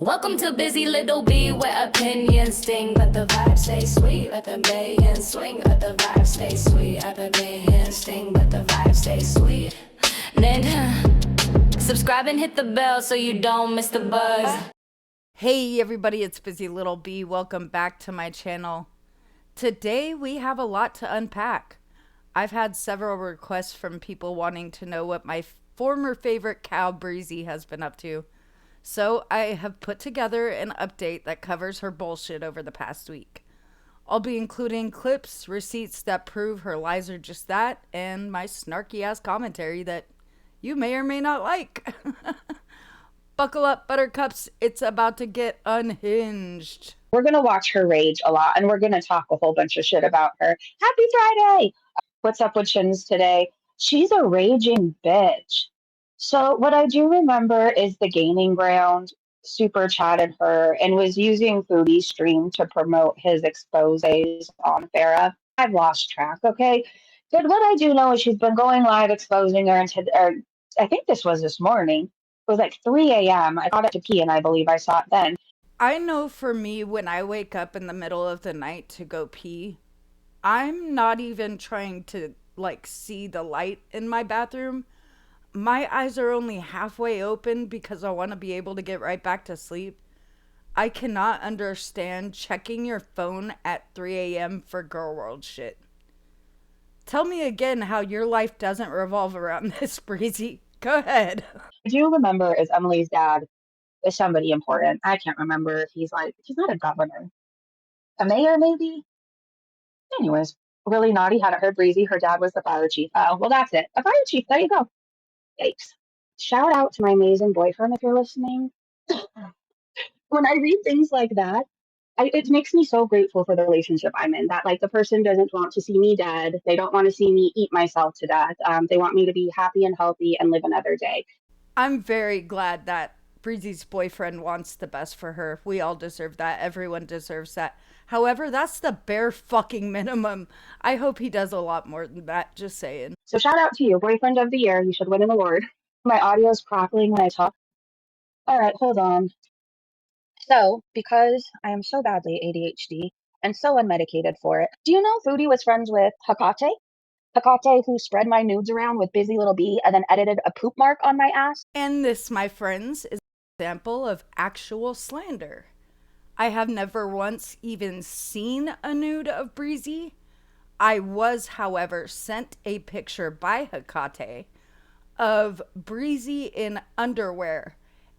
Welcome to Busy Little Bee, where opinions sting, but the vibes stay sweet. Let the mayhem swing, let the vibes stay sweet. Let the mayhem sting, but the vibes stay sweet. Then subscribe and hit the bell so you don't miss the buzz. Hey everybody, it's Busy Little Bee. Welcome back to my channel. Today we have a lot to unpack. I've had several requests from people wanting to know what my former favorite cow Breezy has been up to. So I have put together an update that covers her bullshit over the past week. I'll be including clips, receipts that prove her lies are just that, and my snarky ass commentary that you may or may not like. Buckle up, buttercups. It's about to get unhinged. We're going to watch her rage a lot, and we're going to talk a whole bunch of shit about her. Happy Friday! What's up with Shins today? She's a raging bitch. So what I do remember is the Gaining Ground super chatted her and was using Foodie's stream to promote his exposés on Farrah. I've lost track, okay? But what I do know is she's been going live exposing her, or I think this was this morning. It was like 3 a.m. I got it to pee, and I believe I saw it then. I know for me, when I wake up in the middle of the night to go pee, I'm not even trying to see the light in my bathroom. My eyes are only halfway open because I want to be able to get right back to sleep. I cannot understand checking your phone at 3 a.m. for girl world shit. Tell me again how your life doesn't revolve around this, Breezy. Go ahead. I do remember is Emily's dad is somebody important. I can't remember if he's not a governor, a mayor maybe. Anyways, really naughty. Hadn't heard Breezy. Her dad was the fire chief. Oh, well, that's it. A fire chief. There you go. Yikes. Shout out to my amazing boyfriend if you're listening. When I read things like that, it makes me so grateful for the relationship I'm in. That the person doesn't want to see me dead. They don't want to see me eat myself to death. They want me to be happy and healthy and live another day. I'm very glad that Breezy's boyfriend wants the best for her. We all deserve that. Everyone deserves that. However, that's the bare fucking minimum. I hope he does a lot more than that, just saying. So shout out to you, boyfriend of the year. You should win an award. My audio's crackling when I talk. All right, hold on. So, because I am so badly ADHD and so unmedicated for it, do you know Foodie was friends with Hakate? Hakate, who spread my nudes around with Busy Little Bee and then edited a poop mark on my ass? And this, my friends, is an example of actual slander. I have never once even seen a nude of Breezy. I was, however, sent a picture by Hakate of Breezy in underwear,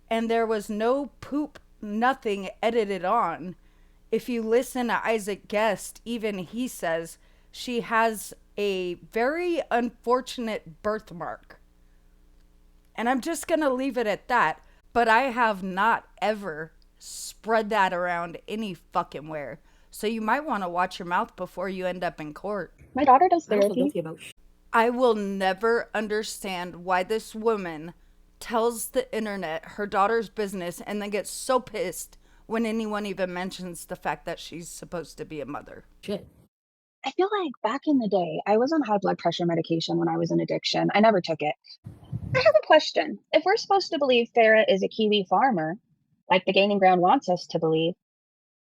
and there was no poop, nothing edited on. If you listen to Isaac Guest, even he says she has a very unfortunate birthmark. And I'm just going to leave it at that. But I have not ever spread that around any fucking where. So you might want to watch your mouth before you end up in court. My daughter does therapy. I will never understand why this woman tells the internet her daughter's business and then gets so pissed when anyone even mentions the fact that she's supposed to be a mother. Shit. I feel like back in the day, I was on high blood pressure medication when I was in addiction. I never took it. I have a question. If we're supposed to believe Farrah is a Kiwi farmer, like the Gaining Ground wants us to believe,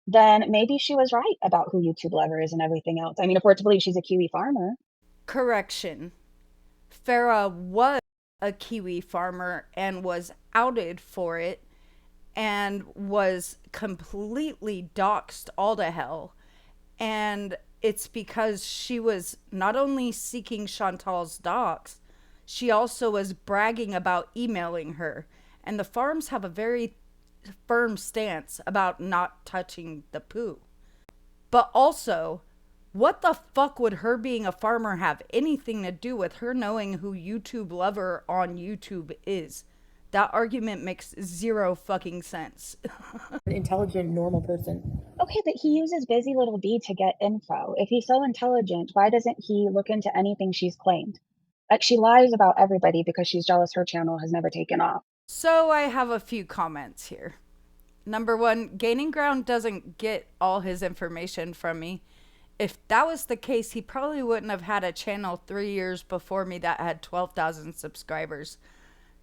then maybe she was right about who YouTube Lover is and everything else. I mean, if we're to believe she's a Kiwi farmer. Correction. Farrah was a Kiwi farmer and was outed for it and was completely doxxed all to hell. And it's because she was not only seeking Chantal's docs, she also was bragging about emailing her. And the farms have a very firm stance about not touching the poo. But also, what the fuck would her being a farmer have anything to do with her knowing who YouTube Lover on YouTube is? That argument makes zero fucking sense. An intelligent, normal person. Okay, but he uses Busy Little Bee to get info. If he's so intelligent, why doesn't he look into anything she's claimed? She lies about everybody because she's jealous her channel has never taken off. So I have a few comments here. Number one, Gaining Ground doesn't get all his information from me. If that was the case, he probably wouldn't have had a channel 3 years before me that had 12,000 subscribers.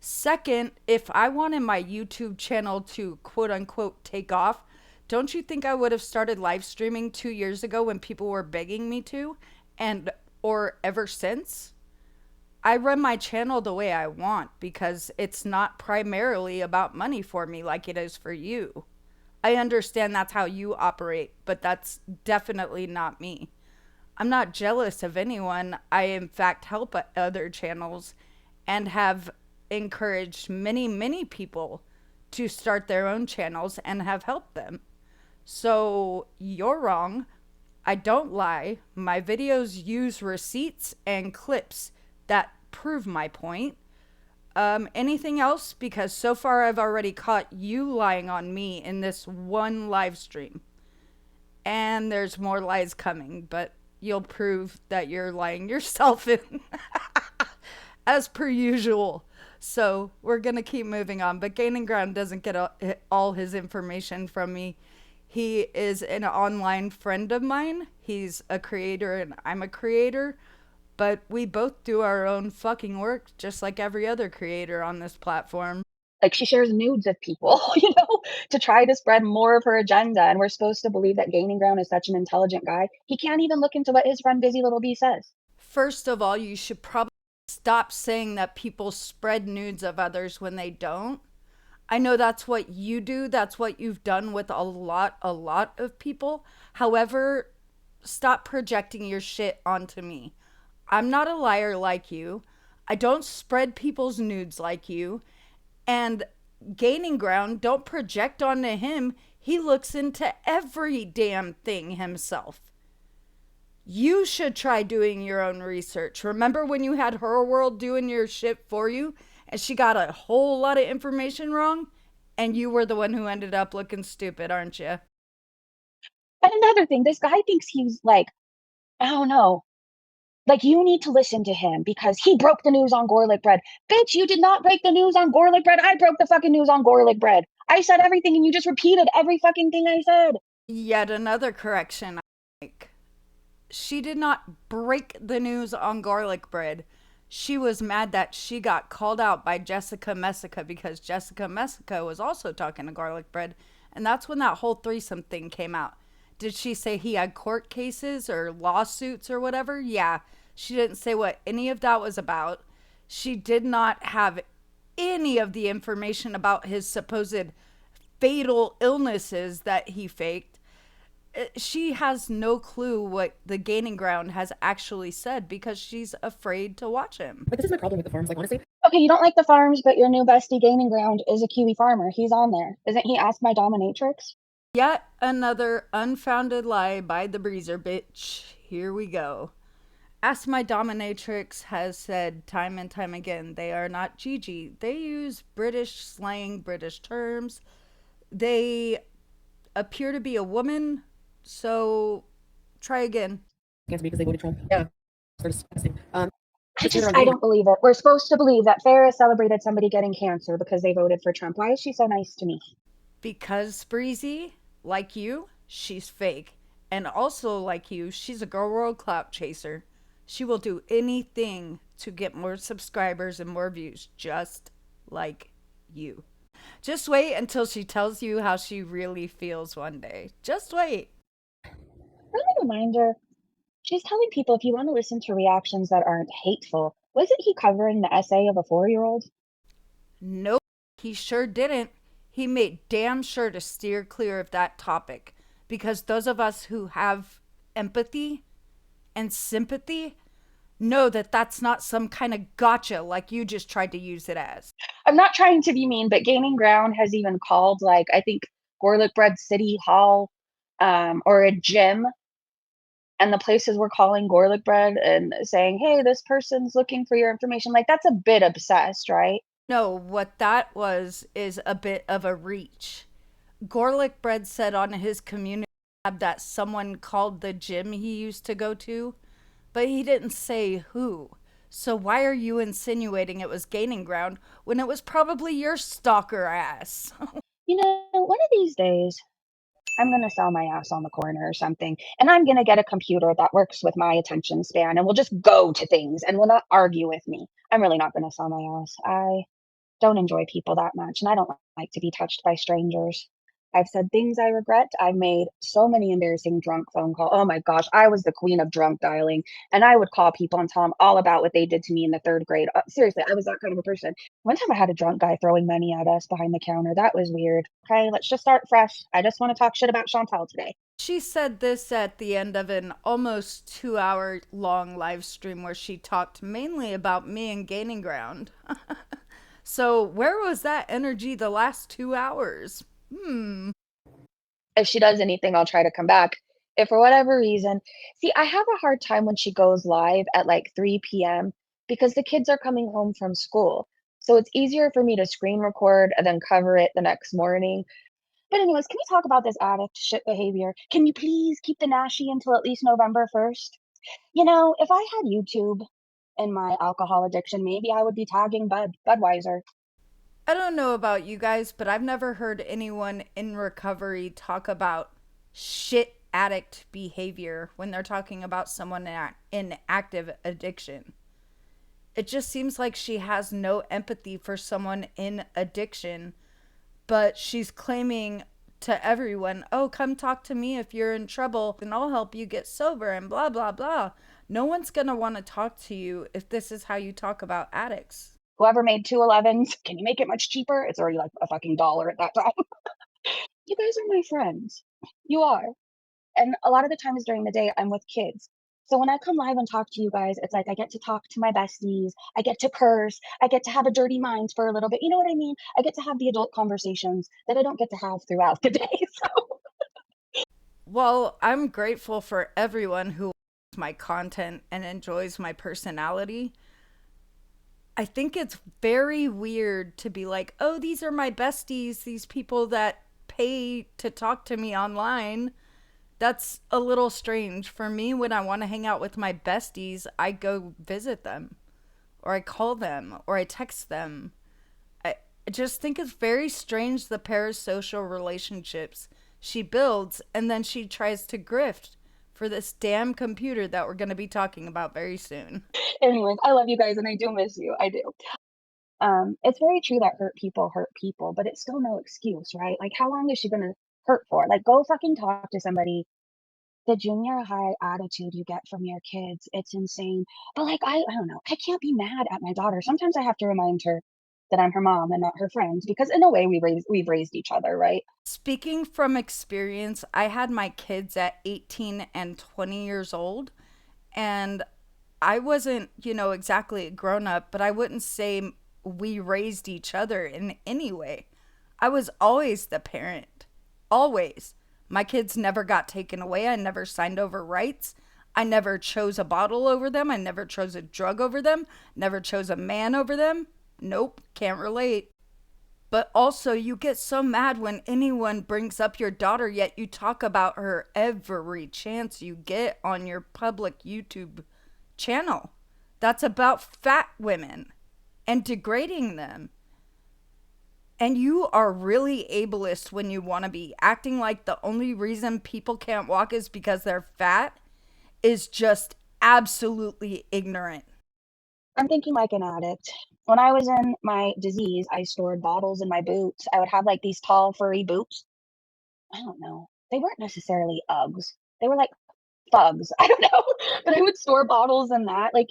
Second, if I wanted my YouTube channel to quote unquote take off, don't you think I would have started live streaming 2 years ago when people were begging me to? And or ever since? I run my channel the way I want because it's not primarily about money for me like it is for you. I understand that's how you operate, but that's definitely not me. I'm not jealous of anyone. I, in fact, help other channels and have encouraged many, many people to start their own channels and have helped them. So you're wrong. I don't lie. My videos use receipts and clips that prove my point. Anything else? Because so far I've already caught you lying on me in this one live stream. And there's more lies coming, but you'll prove that you're lying yourself in as per usual. So we're going to keep moving on. But Gaining Ground doesn't get all his information from me. He is an online friend of mine. He's a creator and I'm a creator. But we both do our own fucking work just like every other creator on this platform. Like, she shares nudes of people, to try to spread more of her agenda, and we're supposed to believe that Gaining Ground is such an intelligent guy. He can't even look into what his friend Busy Little Bee says. First of all, you should probably stop saying that people spread nudes of others when they don't. I know that's what you do. That's what you've done with a lot of people. However, stop projecting your shit onto me. I'm not a liar like you. I don't spread people's nudes like you. And Gaining Ground, don't project onto him. He looks into every damn thing himself. You should try doing your own research. Remember when you had Her World doing your shit for you and she got a whole lot of information wrong? And you were the one who ended up looking stupid, aren't you? And another thing, this guy thinks he's like, I don't know, like, you need to listen to him because he broke the news on garlic bread. Bitch, you did not break the news on garlic bread. I broke the fucking news on garlic bread. I said everything and you just repeated every fucking thing I said. Yet another correction I make. She did not break the news on garlic bread. She was mad that she got called out by Jessica Messica because Jessica Messica was also talking to garlic bread. And that's when that whole threesome thing came out. Did she say he had court cases or lawsuits or whatever? Yeah. She didn't say what any of that was about. She did not have any of the information about his supposed fatal illnesses that he faked. She has no clue what the Gaining Ground has actually said because she's afraid to watch him. Like, this is my problem with the forums. Like, honestly, Okay, you don't like the farms, but your new bestie Gaining Ground is a Kiwi farmer. He's on there. Isn't he Ask My Dominatrix? Yet another unfounded lie by the Breezer bitch. Here we go. Ask My Dominatrix has said time and time again, they are not Gigi. They use British slang, British terms. They appear to be a woman, so try again. cancer because they voted Trump. Yeah. They're disgusting. I don't believe it. We're supposed to believe that Farrah celebrated somebody getting cancer because they voted for Trump. Why is she so nice to me? Because Breezy, like you, she's fake. And also like you, she's a girl world clout chaser. She will do anything to get more subscribers and more views, just like you. Just wait until she tells you how she really feels one day. Just wait. Friendly reminder, she's telling people if you want to listen to reactions that aren't hateful, wasn't he covering the essay of a 4-year-old? Nope, he sure didn't. He made damn sure to steer clear of that topic because those of us who have empathy and sympathy know that that's not some kind of gotcha like you just tried to use it as. I'm not trying to be mean, but Gaining Ground has even called, like, I think Garlic Bread City Hall, or a gym, and the places were calling Garlic Bread and saying, hey, this person's looking for your information. Like, that's a bit obsessed, right? No, what that was is a bit of a reach. Garlic Bread said on his community tab that someone called the gym he used to go to, but he didn't say who. So why are you insinuating it was Gaining Ground when it was probably your stalker ass? One of these days, I'm going to sell my ass on the corner or something, and I'm going to get a computer that works with my attention span and will just go to things and will not argue with me. I'm really not going to sell my ass. don't enjoy people that much, and I don't like to be touched by strangers. I've said things I regret. I've made so many embarrassing drunk phone calls. Oh my gosh, I was the queen of drunk dialing, and I would call people and tell them all about what they did to me in the third grade. Seriously, I was that kind of a person. One time I had a drunk guy throwing money at us behind the counter. That was weird. Okay, let's just start fresh. I just want to talk shit about Chantal today. She said this at the end of an almost 2 hour long live stream where she talked mainly about me and gaining ground. So, where was that energy the last 2 hours? If she does anything, I'll try to come back. If for whatever reason, see, I have a hard time when she goes live at like 3 p.m. because the kids are coming home from school. So it's easier for me to screen record and then cover it the next morning. But anyways, can we talk about this addict shit behavior? Can you please keep the Nashi until at least November 1st? You know, if I had YouTube and my alcohol addiction, maybe I would be tagging Budweiser. I don't know about you guys, but I've never heard anyone in recovery talk about shit addict behavior when they're talking about someone in active addiction. It just seems like she has no empathy for someone in addiction, but she's claiming to everyone, oh, come talk to me if you're in trouble and I'll help you get sober and blah, blah, blah. No one's going to want to talk to you if this is how you talk about addicts. Whoever made 211s, can you make it much cheaper? It's already like a fucking dollar at that time. You guys are my friends. You are. And a lot of the times during the day, I'm with kids. So when I come live and talk to you guys, it's like I get to talk to my besties. I get to curse. I get to have a dirty mind for a little bit. You know what I mean? I get to have the adult conversations that I don't get to have throughout the day. So Well, I'm grateful for everyone who likes my content and enjoys my personality. I think it's very weird to be like, oh, these are my besties, these people that pay to talk to me online. That's a little strange. For me, when I want to hang out with my besties, I go visit them, or I call them, or I text them. I just think it's very strange the parasocial relationships she builds, and then she tries to grift for this damn computer that we're going to be talking about very soon. anyways, I love you guys and I do miss you. I do. It's very true that hurt people, but it's still no excuse, right? Like how long is she gonna hurt for? Like go fucking talk to somebody. The junior high attitude you get from your kids, it's insane. But like I don't know, I can't be mad at my daughter. Sometimes I have to remind her that I'm her mom and not her friend because in a way we've raised each other, right? Speaking from experience, I had my kids at 18 and 20 years old, and I wasn't, exactly a grown up, but I wouldn't say we raised each other in any way. I was always the parent. Always. My kids never got taken away. I never signed over rights. I never chose a bottle over them. I never chose a drug over them. Never chose a man over them. Nope, can't relate. But also, you get so mad when anyone brings up your daughter, yet you talk about her every chance you get on your public YouTube channel. That's about fat women and degrading them. And you are really ableist when you want to be. Acting like the only reason people can't walk is because they're fat is just absolutely ignorant. I'm thinking like an addict. When I was in my disease, I stored bottles in my boots. I would have like these tall, furry boots. I don't know. They weren't necessarily Uggs. They were like thugs. I don't know. But I would store bottles in that. Like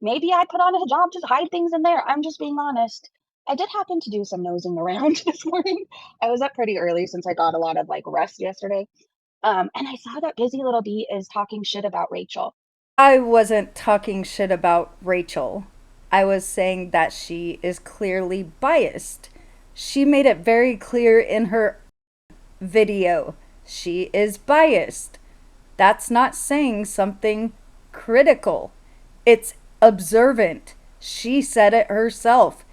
maybe I put on a hijab to hide things in there. I'm just being honest. I did happen to do some nosing around this morning. I was up pretty early since I got a lot of like rest yesterday. And I saw that Busy Little Bee is talking shit about Rachel. I wasn't talking shit about Rachel. I was saying that she is clearly biased. She made it very clear in her video. She is biased. That's not saying something critical. It's observant. She said it herself.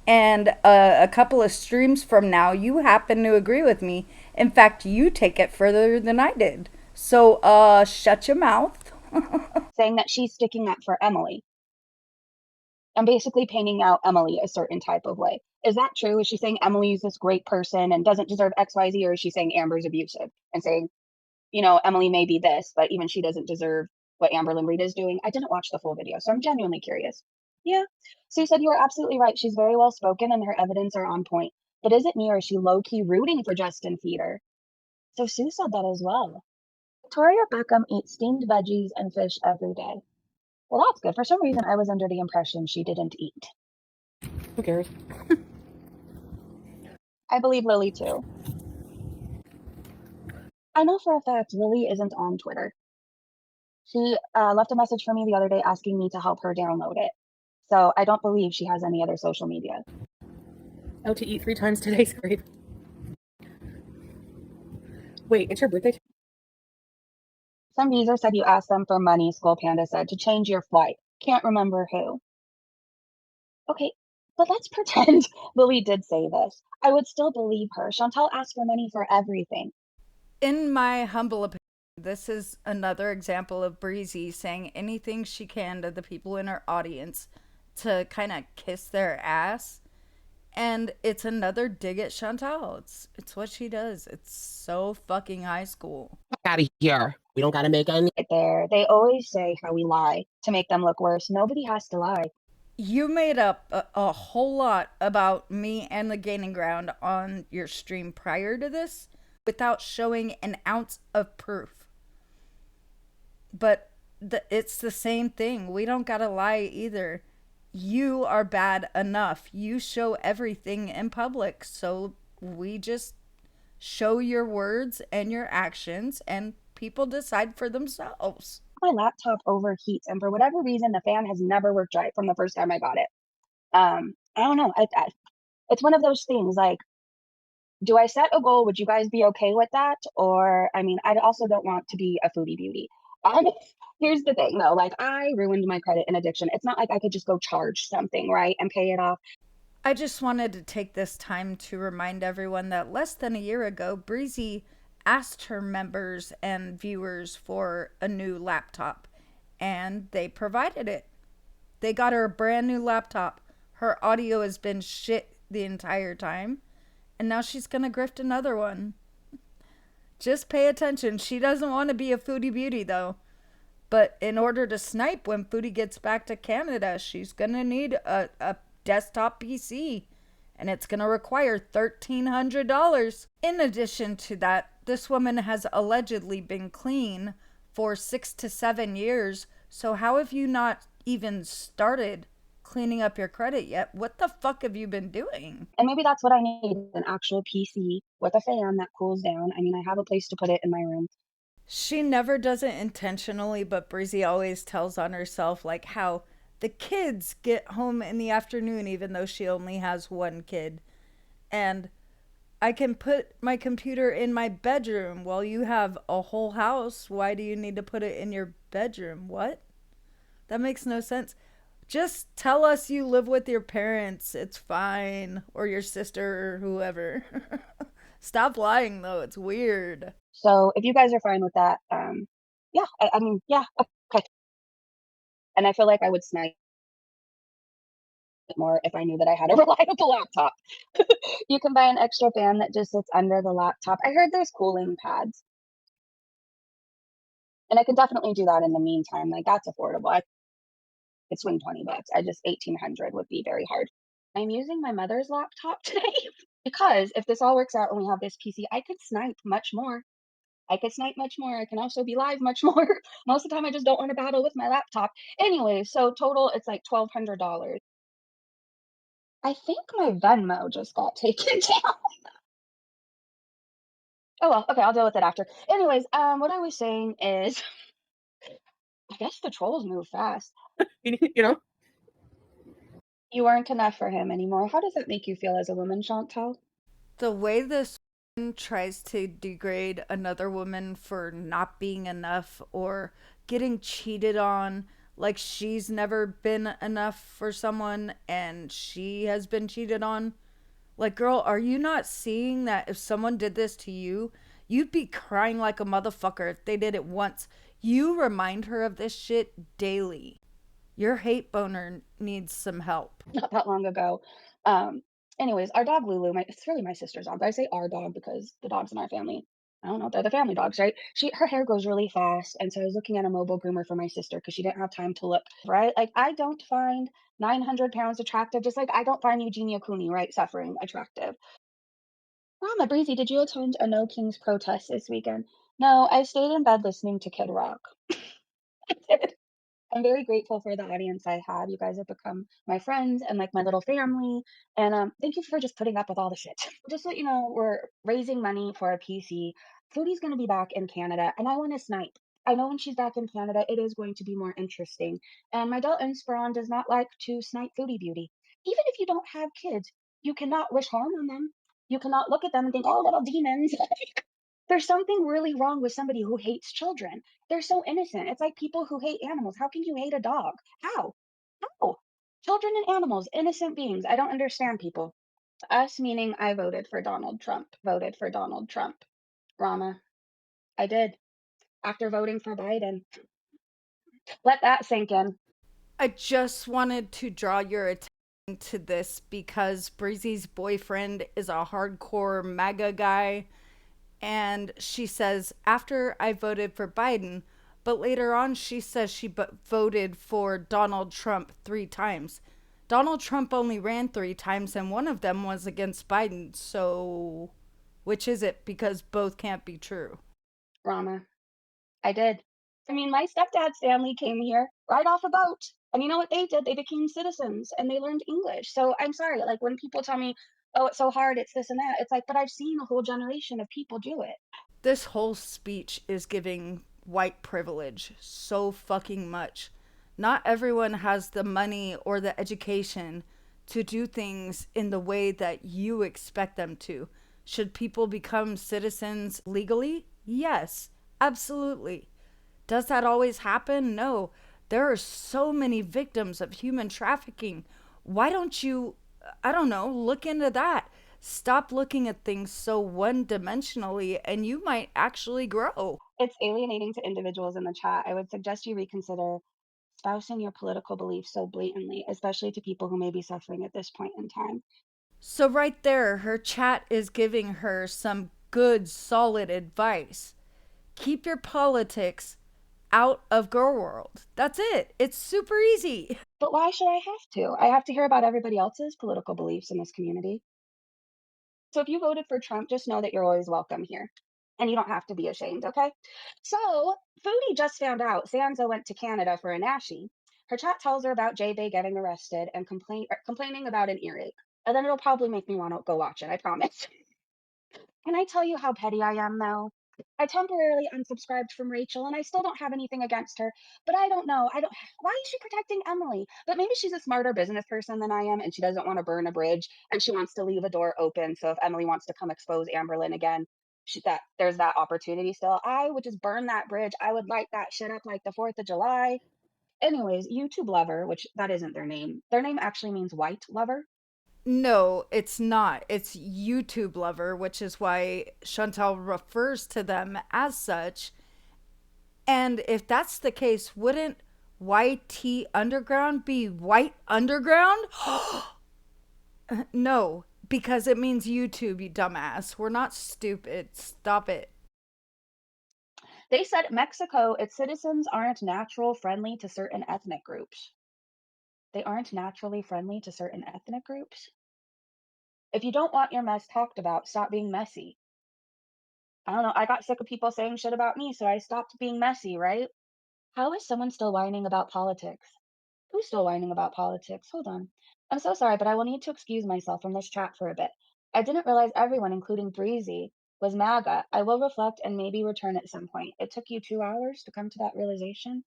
And a couple of streams from now, you happen to agree with me. In fact, you take it further than I did. So, shut your mouth. Saying that she's sticking up for Emily and basically painting out Emily a certain type of way. Is that true? Is she saying Emily's this great person and doesn't deserve XYZ, or is she saying Amber's abusive and saying, you know, Emily may be this, but even she doesn't deserve what Amber Lynn Reed is doing? I didn't watch the full video, so I'm genuinely curious. Yeah. Sue said you are absolutely right. She's very well spoken and her evidence are on point. But is it me or is she low key rooting for Justin Feeder? So Sue said that as well. Victoria Beckham eats steamed veggies and fish every day. Well, that's good. For some reason, I was under the impression she didn't eat. Who cares? I believe Lily too. I know for a fact Lily isn't on Twitter. She left a message for me the other day asking me to help her download it. So I don't believe she has any other social media. Out to eat 3 times today's great. Wait, it's your birthday? Some user said you asked them for money, Skull Panda said, to change your flight. Can't remember who. Okay, but let's pretend Lily did say this. I would still believe her. Chantal asked for money for everything. In my humble opinion, this is another example of Breezy saying anything she can to the people in her audience to kind of kiss their ass. And it's another dig at Chantal. It's what she does. It's so fucking high school. Out of here. We don't gotta make any. Right there. They always say how we lie to make them look worse. Nobody has to lie. You made up a whole lot about me and the Gaining Ground on your stream prior to this without showing an ounce of proof. But it's the same thing. We don't gotta lie either. You are bad enough. You show everything in public. So we just show your words and your actions, and people decide for themselves. My laptop overheats, and for whatever reason, the fan has never worked right from the first time I got it. I don't know. It's one of those things like, do I set a goal? Would you guys be okay with that? Or, I mean, I also don't want to be a foodie beauty. Um, Here's the thing though, like I ruined my credit in addiction. It's not like I could just go charge something, right, and pay it off. I just wanted to take this time to remind everyone that less than a year ago, Breezy asked her members and viewers for a new laptop, and they provided it. They got her a brand new laptop. Her audio has been shit the entire time, and now she's gonna grift another one. Just pay attention. She doesn't want to be a foodie beauty though. But in order to snipe when Foodie gets back to Canada, she's gonna need a desktop PC. And it's gonna require $1,300. In addition to that, this woman has allegedly been clean for 6 to 7 years. So how have you not even started cleaning up your credit yet? What the fuck have you been doing? And maybe that's what I need, an actual PC with a fan that cools down. I mean, I have a place to put it in my room. She never does it intentionally, but Breezy always tells on herself like how the kids get home in the afternoon even though she only has one kid. And I can put my computer in my bedroom. Well, you have a whole house. Why do you need to put it in your bedroom? What? That makes no sense. Just tell us you live with your parents. It's fine. Or your sister or whoever. Stop lying though. It's weird. So if you guys are fine with that, yeah, I mean, yeah, okay. And I feel like I would snipe more if I knew that I had a reliable laptop. You can buy an extra fan that just sits under the laptop. I heard there's cooling pads. And I could definitely do that in the meantime. Like that's affordable. I could swing $20. I just 1800 would be very hard. I'm using my mother's laptop today because if this all works out and we have this PC, I could snipe much more. I could snipe much more. I can also be live much more. Most of the time, I just don't want to battle with my laptop. Anyway, so total, it's like $1,200. I think my Venmo just got taken down. Oh well, okay, I'll deal with it after. Anyways, what I was saying is, I guess the trolls move fast. You know? You aren't enough for him anymore. How does that make you feel as a woman, Chantal? The way this woman tries to degrade another woman for not being enough or getting cheated on, like she's never been enough for someone and she has been cheated on. Like, girl, are you not seeing that if someone did this to you, you'd be crying like a motherfucker if they did it once? You remind her of this shit daily. Your hate boner needs some help. Not that long ago. Anyways, our dog Lulu, it's really my sister's dog, but I say our dog because the dogs in our family I don't know, they're the family dogs, right? Her hair grows really fast, and so I was looking at a mobile groomer for my sister because she didn't have time to look, right? Like, I don't find 900 pounds attractive, just like I don't find Eugenia Cooney, right, suffering attractive. Mama Breezy, did you attend a No Kings protest this weekend? No, I stayed in bed listening to Kid Rock. I did. I'm very grateful for the audience I have. You guys have become my friends and like my little family. And thank you for just putting up with all the shit. Just so you know, we're raising money for a PC. Foodie's going to be back in Canada, and I want to snipe. I know when she's back in Canada, it is going to be more interesting. And my adult Inspiron does not like to snipe Foodie Beauty. Even if you don't have kids, you cannot wish harm on them. You cannot look at them and think, oh, little demons. There's something really wrong with somebody who hates children. They're so innocent. It's like people who hate animals. How can you hate a dog? How? How? Children and animals, innocent beings. I don't understand people. Us meaning I voted for Donald Trump. Voted for Donald Trump. Rama, I did. After voting for Biden. Let that sink in. I just wanted to draw your attention to this because Breezy's boyfriend is a hardcore MAGA guy. And she says, after I voted for Biden, but later on she says she voted for Donald Trump 3 times. Donald Trump only ran 3 times, and one of them was against Biden. So, which is it? Because both can't be true. Rama, I did. I mean, my stepdad's family came here right off a boat. And you know what they did? They became citizens and they learned English. So I'm sorry, like when people tell me, oh, it's so hard, it's this and that, it's like, but I've seen a whole generation of people do it. This whole speech is giving white privilege so fucking much. Not everyone has the money or the education to do things in the way that you expect them to. Should people become citizens legally? Yes, absolutely. Does that always happen? No. There are so many victims of human trafficking. Why don't you, I don't know, look into that? Stop looking at things so one dimensionally, and you might actually grow. It's alienating to individuals in the chat. I would suggest you reconsider espousing your political beliefs so blatantly, especially to people who may be suffering at this point in time. So, right there, her chat is giving her some good, solid advice. Keep your politics out of girl world. That's it. It's super easy. But why should I have to? I have to hear about everybody else's political beliefs in this community. So if you voted for Trump, just know that you're always welcome here. And you don't have to be ashamed, okay? So Foodie just found out Sansa went to Canada for a Nashi. Her chat tells her about J-Bay getting arrested and complaining about an earache. And then it'll probably make me want to go watch it, I promise. Can I tell you how petty I am, though? I temporarily unsubscribed from Rachel, and I still don't have anything against her. But I don't know. I don't. Why is she protecting Emily? But maybe she's a smarter business person than I am, and she doesn't want to burn a bridge, and she wants to leave a door open. So if Emily wants to come expose Amberlyn again, that there's that opportunity still. I would just burn that bridge. I would light that shit up like the 4th of July. Anyways, YouTube lover, which that isn't their name. Their name actually means white lover. No, it's not. It's YouTube lover, which is why Chantal refers to them as such. And if that's the case, wouldn't YT Underground be White Underground? No, because it means YouTube, you dumbass. We're not stupid. Stop it. They said Mexico, its citizens aren't natural friendly to certain ethnic groups. They aren't naturally friendly to certain ethnic groups. If you don't want your mess talked about, stop being messy. I don't know. I got sick of people saying shit about me, so I stopped being messy, right? How is someone still whining about politics? Who's still whining about politics? Hold on. I'm so sorry, but I will need to excuse myself from this chat for a bit. I didn't realize everyone, including Breezy, was MAGA. I will reflect and maybe return at some point. It took you 2 hours to come to that realization.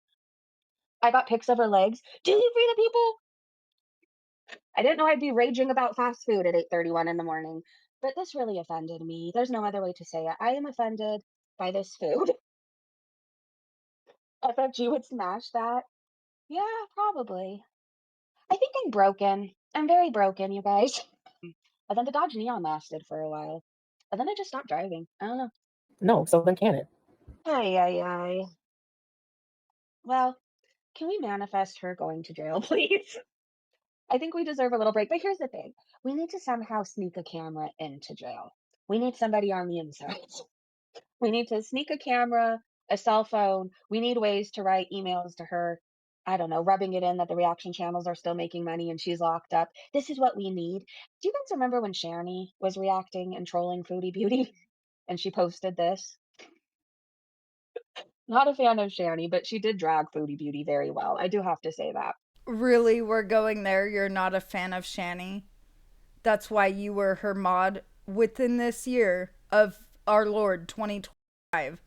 I got pics of her legs. Do you free the people? I didn't know I'd be raging about fast food at 8:31 in the morning, but this really offended me. There's no other way to say it. I am offended by this food. FFG would smash that. Yeah, probably. I think I'm broken. I'm very broken, you guys. And then the Dodge Neon lasted for a while. And then I just stopped driving. I don't know. No, so then can it? Ay, ay, ay. Well, can we manifest her going to jail, please? I think we deserve a little break. But here's the thing. We need to somehow sneak a camera into jail. We need somebody on the inside. We need to sneak a camera, a cell phone. We need ways to write emails to her. I don't know, rubbing it in that the reaction channels are still making money and she's locked up. This is what we need. Do you guys remember when Shani was reacting and trolling Foodie Beauty and she posted this? Not a fan of Shani, but she did drag Foodie Beauty very well. I do have to say that. Really, we're going there. You're not a fan of Shani. That's why you were her mod within this year of our Lord 2025.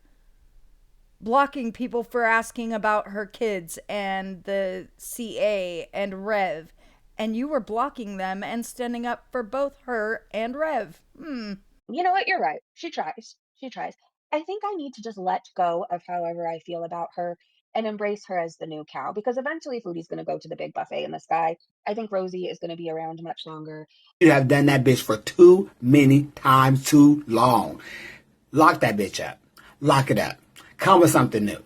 Blocking people for asking about her kids and the CA and Rev. And you were blocking them and standing up for both her and Rev. You know what? You're right. She tries. She tries. I think I need to just let go of however I feel about her and embrace her as the new cow because eventually Foodie's going to go to the big buffet in the sky. I think Rosie is going to be around much longer. You have done that bitch for too many times too long. Lock that bitch up. Lock it up. Come with something new.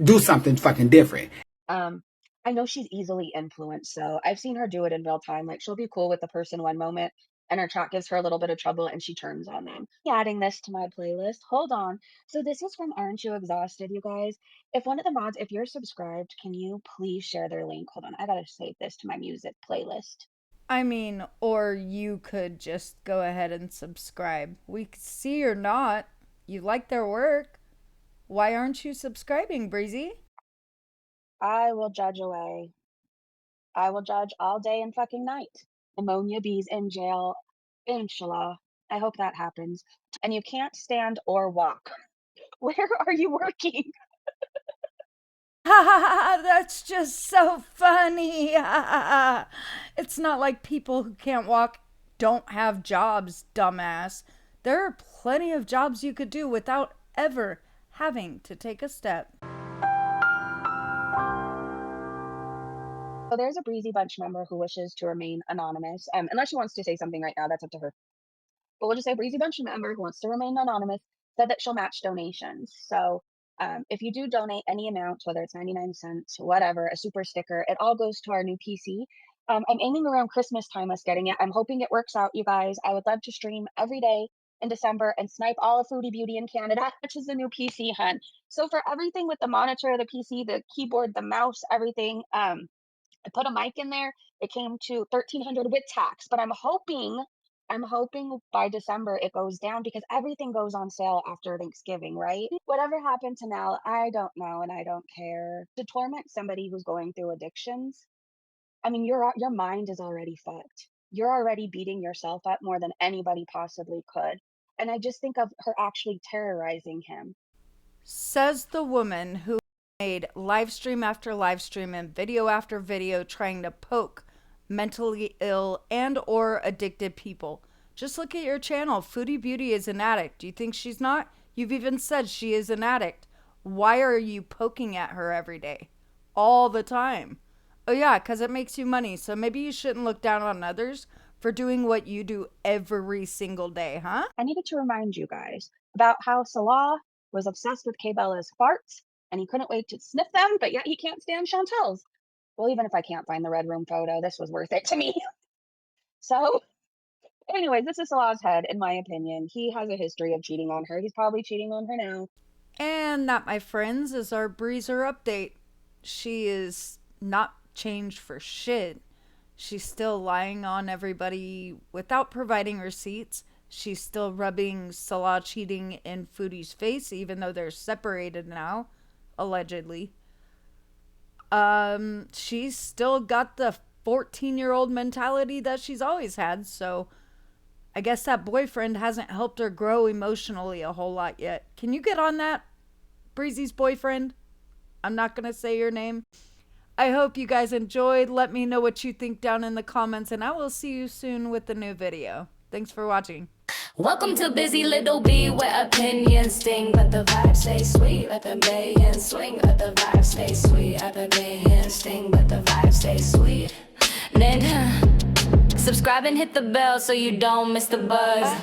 Do something fucking different. I know she's easily influenced, so I've seen her do it in real time. Like she'll be cool with the person one moment, and her chat gives her a little bit of trouble, and she turns on them. Adding this to my playlist. Hold on. So this is from Aren't You Exhausted, you guys? If one of the mods, if you're subscribed, can you please share their link? Hold on, I gotta save this to my music playlist. I mean, or you could just go ahead and subscribe. We see you're not. You like their work. Why aren't you subscribing, Breezy? I will judge away. I will judge all day and fucking night. Ammonia bees in jail. Inshallah. I hope that happens. And you can't stand or walk. Where are you working? Ha ha ha! That's just so funny. It's not like people who can't walk don't have jobs, dumbass. There are plenty of jobs you could do without ever having to take a step. So there's a Breezy Bunch member who wishes to remain anonymous. Unless she wants to say something right now, that's up to her. But we'll just say Breezy Bunch member who wants to remain anonymous said that she'll match donations. So if you do donate any amount, whether it's 99 cents, whatever, a super sticker, it all goes to our new PC. I'm aiming around Christmas time us getting it. I'm hoping it works out, you guys. I would love to stream every day in December and snipe all of Foodie Beauty in Canada, which is the new PC, hun. So for everything with the monitor, the PC, the keyboard, the mouse, everything, I put a mic in there. It came to 1,300 with tax, but I'm hoping by December it goes down because everything goes on sale after Thanksgiving, right? Whatever happened to Nell, I don't know and I don't care. To torment somebody who's going through addictions, I mean, your mind is already fucked. You're already beating yourself up more than anybody possibly could. And I just think of her actually terrorizing him. Says the woman who made live stream after live stream and video after video trying to poke mentally ill and or addicted people. Just look at your channel. Foodie Beauty is an addict. Do you think she's not? You've even said she is an addict. Why are you poking at her every day? All the time. Oh yeah, because it makes you money. So maybe you shouldn't look down on others for doing what you do every single day, huh? I needed to remind you guys about how Salah was obsessed with K-Bella's farts and he couldn't wait to sniff them, but yet he can't stand Chantel's. Well, even if I can't find the red room photo, this was worth it to me. So, anyways, this is Salah's head, in my opinion. He has a history of cheating on her. He's probably cheating on her now. And that, my friends, is our Breezer update. She is not changed for shit. She's still lying on everybody without providing receipts. She's still rubbing Salah cheating in Foodie's face, even though they're separated now, allegedly. She's still got the 14-year-old mentality that she's always had, so I guess that boyfriend hasn't helped her grow emotionally a whole lot yet. Can you get on that, Breezy's boyfriend? I'm not gonna say your name. I hope you guys enjoyed. Let me know what you think down in the comments, and I will see you soon with a new video. Thanks for watching. Welcome to Busy Little Bee, where opinions sting, but the vibes stay sweet. Let the baying swing, but the vibes stay sweet. Let the baying sting, but the vibes stay sweet. Then subscribe and hit the bell so you don't miss the buzz.